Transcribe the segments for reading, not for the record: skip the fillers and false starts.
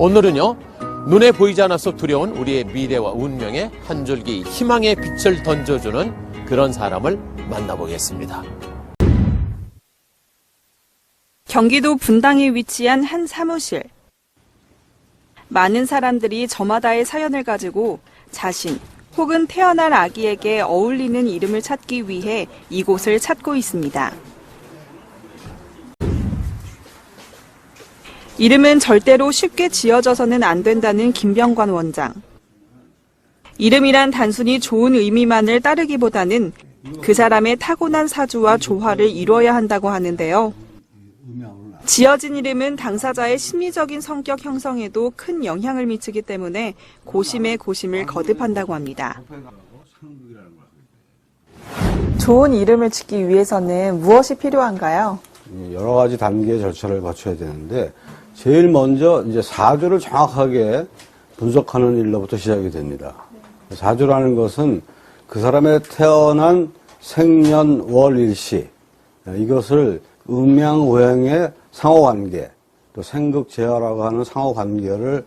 오늘은요, 눈에 보이지 않아서 두려운 우리의 미래와 운명에 한 줄기 희망의 빛을 던져주는 그런 사람을 만나보겠습니다. 경기도 분당에 위치한 한 사무실. 많은 사람들이 저마다의 사연을 가지고 자신 혹은 태어날 아기에게 어울리는 이름을 찾기 위해 이곳을 찾고 있습니다. 이름은 절대로 쉽게 지어져서는 안 된다는 김병관 원장. 이름이란 단순히 좋은 의미만을 따르기보다는 그 사람의 타고난 사주와 조화를 이루어야 한다고 하는데요. 지어진 이름은 당사자의 심리적인 성격 형성에도 큰 영향을 미치기 때문에 고심에 고심을 거듭한다고 합니다. 좋은 이름을 짓기 위해서는 무엇이 필요한가요? 여러 가지 단계의 절차를 거쳐야 되는데 제일 먼저 이제 사주를 정확하게 분석하는 일로부터 시작이 됩니다. 사주라는 것은 그 사람의 태어난 생년 월 일시 이것을 음양오행의 상호관계 또 생극재화라고 하는 상호관계를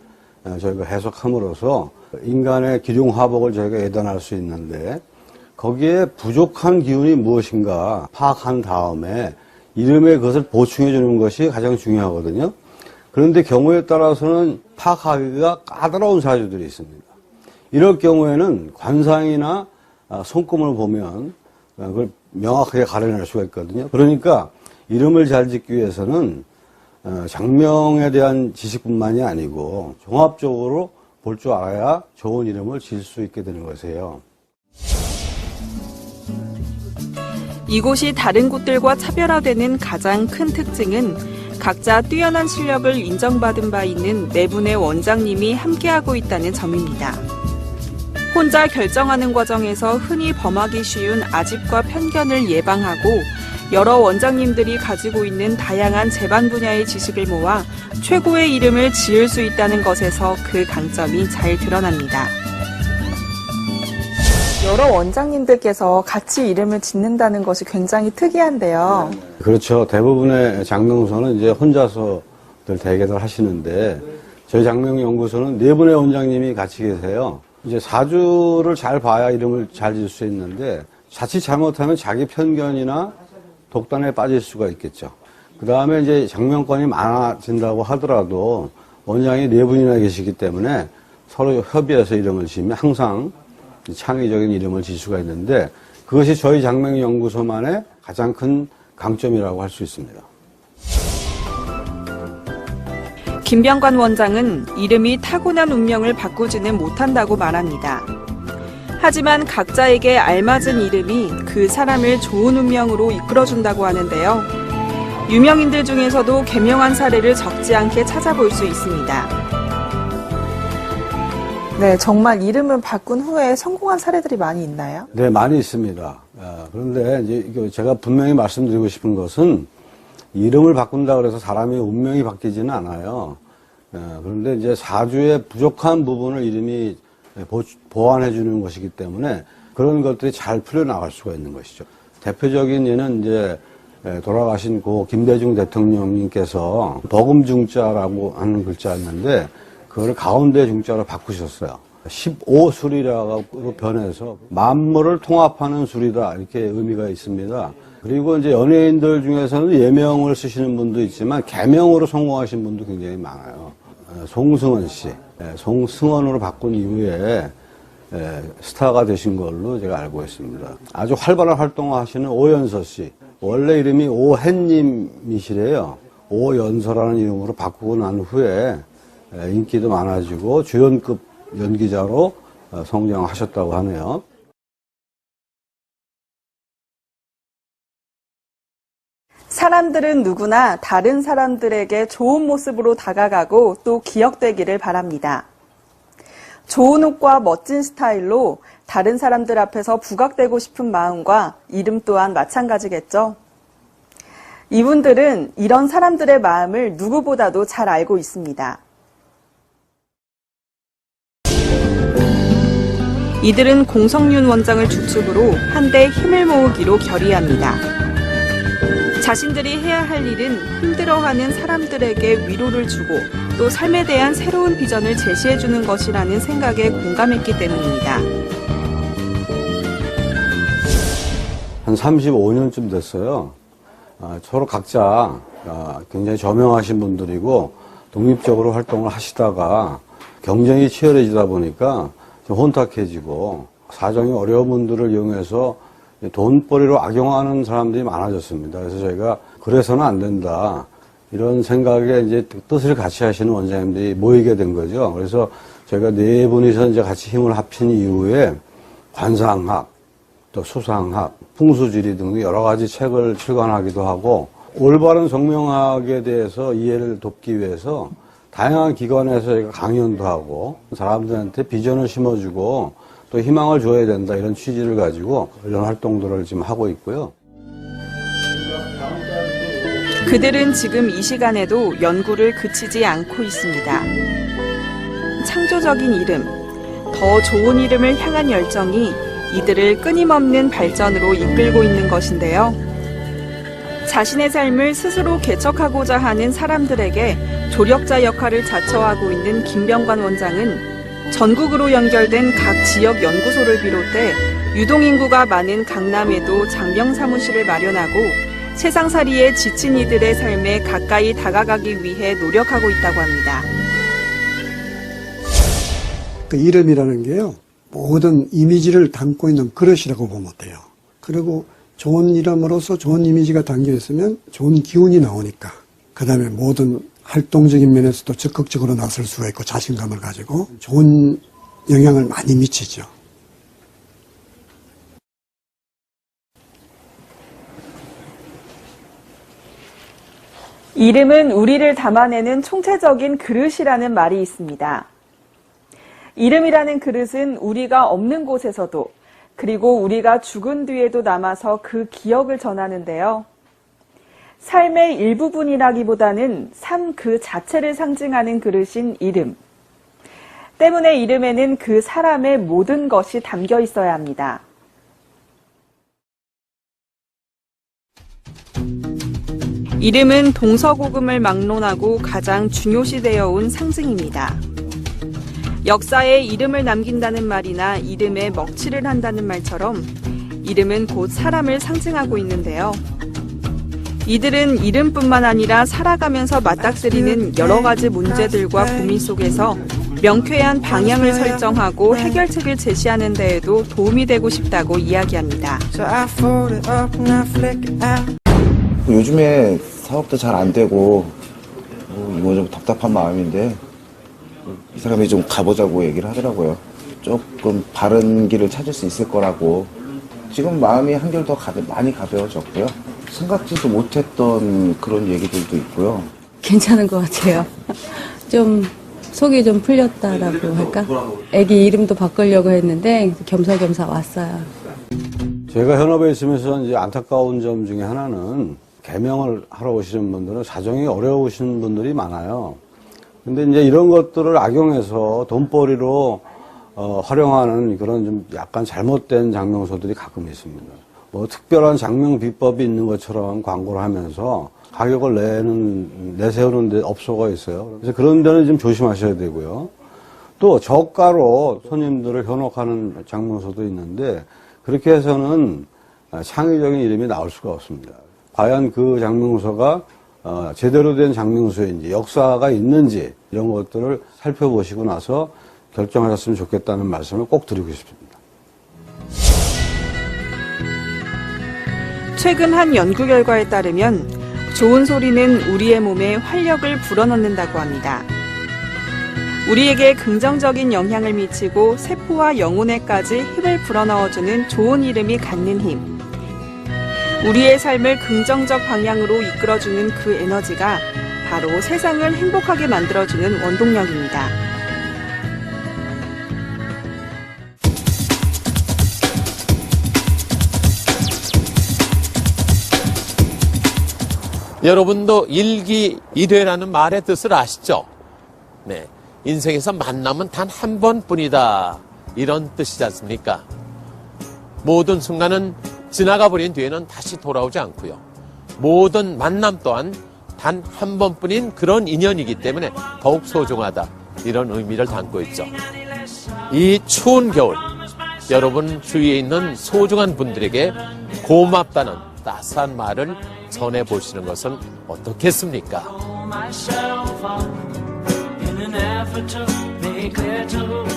저희가 해석함으로써 인간의 기륭화복을 저희가 예단할 수 있는데 거기에 부족한 기운이 무엇인가 파악한 다음에 이름에 그것을 보충해 주는 것이 가장 중요하거든요. 그런데 경우에 따라서는 파악하기가 까다로운 사주들이 있습니다. 이럴 경우에는 관상이나 손금을 보면 그걸 명확하게 가려낼 수가 있거든요. 그러니까 이름을 잘 짓기 위해서는 장명에 대한 지식뿐만이 아니고 종합적으로 볼 줄 알아야 좋은 이름을 지을 수 있게 되는 것이에요. 이곳이 다른 곳들과 차별화되는 가장 큰 특징은 각자 뛰어난 실력을 인정받은 바 있는 네 분의 원장님이 함께하고 있다는 점입니다. 혼자 결정하는 과정에서 흔히 범하기 쉬운 아집과 편견을 예방하고 여러 원장님들이 가지고 있는 다양한 재반 분야의 지식을 모아 최고의 이름을 지을 수 있다는 것에서 그 강점이 잘 드러납니다. 여러 원장님들께서 같이 이름을 짓는다는 것이 굉장히 특이한데요. 그렇죠. 대부분의 장명소는 이제 혼자서들 대개들 하시는데 저희 장명연구소는 네 분의 원장님이 같이 계세요. 이제 사주를 잘 봐야 이름을 잘 지을 수 있는데 자칫 잘못하면 자기 편견이나 독단에 빠질 수가 있겠죠. 그 다음에 이제 장명권이 많아진다고 하더라도 원장이 네 분이나 계시기 때문에 서로 협의해서 이름을 지으면 항상 창의적인 이름을 지을 수가 있는데 그것이 저희 장명연구소만의 가장 큰 강점이라고 할 수 있습니다. 김병관 원장은 이름이 타고난 운명을 바꾸지는 못한다고 말합니다. 하지만 각자에게 알맞은 이름이 그 사람을 좋은 운명으로 이끌어준다고 하는데요. 유명인들 중에서도 개명한 사례를 적지 않게 찾아볼 수 있습니다. 네, 정말 이름을 바꾼 후에 성공한 사례들이 많이 있나요? 네, 많이 있습니다. 그런데 이제 제가 분명히 말씀드리고 싶은 것은 이름을 바꾼다 그래서 사람의 운명이 바뀌지는 않아요. 그런데 이제 사주의 부족한 부분을 이름이 보완해 주는 것이기 때문에 그런 것들이 잘 풀려나갈 수가 있는 것이죠. 대표적인 예는 이제 돌아가신 고 김대중 대통령님께서 버금중자라고 하는 글자였는데 그거를 가운데 중자로 바꾸셨어요. 15술이라고 변해서 만물을 통합하는 술이다 이렇게 의미가 있습니다. 그리고 이제 연예인들 중에서는 예명을 쓰시는 분도 있지만 개명으로 성공하신 분도 굉장히 많아요. 송승헌 씨, 송승헌으로 바꾼 이후에 스타가 되신 걸로 제가 알고 있습니다. 아주 활발한 활동을 하시는 오연서 씨, 원래 이름이 오햇님이시래요. 오연서라는 이름으로 바꾸고 난 후에 인기도 많아지고 주연급 연기자로 성장하셨다고 하네요. 사람들은 누구나 다른 사람들에게 좋은 모습으로 다가가고 또 기억되기를 바랍니다. 좋은 옷과 멋진 스타일로 다른 사람들 앞에서 부각되고 싶은 마음과 이름 또한 마찬가지겠죠. 이분들은 이런 사람들의 마음을 누구보다도 잘 알고 있습니다. 이들은 공성윤 원장을 주축으로 한데 힘을 모으기로 결의합니다. 자신들이 해야 할 일은 힘들어하는 사람들에게 위로를 주고 또 삶에 대한 새로운 비전을 제시해주는 것이라는 생각에 공감했기 때문입니다. 한 35년쯤 됐어요. 서로 각자 굉장히 저명하신 분들이고 독립적으로 활동을 하시다가 경쟁이 치열해지다 보니까 좀 혼탁해지고 사정이 어려운 분들을 이용해서 돈벌이로 악용하는 사람들이 많아졌습니다. 그래서 저희가 그래서는 안 된다. 이런 생각에 이제 뜻을 같이 하시는 원장님들이 모이게 된 거죠. 그래서 저희가 네 분이서 이제 같이 힘을 합친 이후에 관상학, 또 수상학, 풍수지리 등등 여러 가지 책을 출간하기도 하고 올바른 성명학에 대해서 이해를 돕기 위해서 다양한 기관에서 저희가 강연도 하고 사람들한테 비전을 심어주고 또 희망을 줘야 된다 이런 취지를 가지고 이런 활동들을 지금 하고 있고요. 그들은 지금 이 시간에도 연구를 그치지 않고 있습니다. 창조적인 이름, 더 좋은 이름을 향한 열정이 이들을 끊임없는 발전으로 이끌고 있는 것인데요. 자신의 삶을 스스로 개척하고자 하는 사람들에게 조력자 역할을 자처하고 있는 김병관 원장은 전국으로 연결된 각 지역 연구소를 비롯해 유동인구가 많은 강남에도 장병 사무실을 마련하고 세상살이에 지친 이들의 삶에 가까이 다가가기 위해 노력하고 있다고 합니다. 그 이름이라는 게요, 모든 이미지를 담고 있는 그릇이라고 보면 돼요. 그리고 좋은 이름으로서 좋은 이미지가 담겨 있으면 좋은 기운이 나오니까. 그 다음에 모든 활동적인 면에서도 적극적으로 나설 수가 있고 자신감을 가지고 좋은 영향을 많이 미치죠. 이름은 우리를 담아내는 총체적인 그릇이라는 말이 있습니다. 이름이라는 그릇은 우리가 없는 곳에서도 그리고 우리가 죽은 뒤에도 남아서 그 기억을 전하는데요. 삶의 일부분이라기보다는 삶 그 자체를 상징하는 그릇인 이름. 때문에 이름에는 그 사람의 모든 것이 담겨 있어야 합니다. 이름은 동서고금을 막론하고 가장 중요시되어 온 상징입니다. 역사에 이름을 남긴다는 말이나 이름에 먹칠을 한다는 말처럼 이름은 곧 사람을 상징하고 있는데요. 이들은 이름뿐만 아니라 살아가면서 맞닥뜨리는 여러 가지 문제들과 고민 속에서 명쾌한 방향을 설정하고 해결책을 제시하는 데에도 도움이 되고 싶다고 이야기합니다. 요즘에 사업도 잘 안 되고 이거 좀 답답한 마음인데 이 사람이 좀 가보자고 얘기를 하더라고요. 조금 바른 길을 찾을 수 있을 거라고. 지금 마음이 한결 더 많이 가벼워졌고요. 생각지도 못했던 그런 얘기들도 있고요. 괜찮은 것 같아요. 좀 속이 좀 풀렸다라고 할까? 애기 이름도 바꾸려고 했는데 겸사겸사 왔어요. 제가 현업에 있으면서 이제 안타까운 점 중에 하나는 개명을 하러 오시는 분들은 사정이 어려우신 분들이 많아요. 근데 이제 이런 것들을 악용해서 돈벌이로 활용하는 그런 좀 약간 잘못된 장명소들이 가끔 있습니다. 뭐 특별한 장명 비법이 있는 것처럼 광고를 하면서 가격을 내세우는 데 업소가 있어요. 그래서 그런 데는 좀 조심하셔야 되고요. 또 저가로 손님들을 현혹하는 장명소도 있는데 그렇게 해서는 창의적인 이름이 나올 수가 없습니다. 과연 그 장명소가 제대로 된 장명소인지 역사가 있는지 이런 것들을 살펴보시고 나서 결정하셨으면 좋겠다는 말씀을 꼭 드리고 싶습니다. 최근 한 연구 결과에 따르면 좋은 소리는 우리의 몸에 활력을 불어넣는다고 합니다. 우리에게 긍정적인 영향을 미치고 세포와 영혼에까지 힘을 불어넣어주는 좋은 이름이 갖는 힘. 우리의 삶을 긍정적 방향으로 이끌어주는 그 에너지가 바로 세상을 행복하게 만들어주는 원동력입니다. 여러분도 일기일회라는 말의 뜻을 아시죠? 네. 인생에서 만남은 단 한 번뿐이다. 이런 뜻이지 않습니까? 모든 순간은 지나가 버린 뒤에는 다시 돌아오지 않고요. 모든 만남 또한 단 한 번뿐인 그런 인연이기 때문에 더욱 소중하다. 이런 의미를 담고 있죠. 이 추운 겨울, 여러분 주위에 있는 소중한 분들에게 고맙다는 따스한 말을 전해보시는 것은 어떻겠습니까? myself up in an effort to make clear to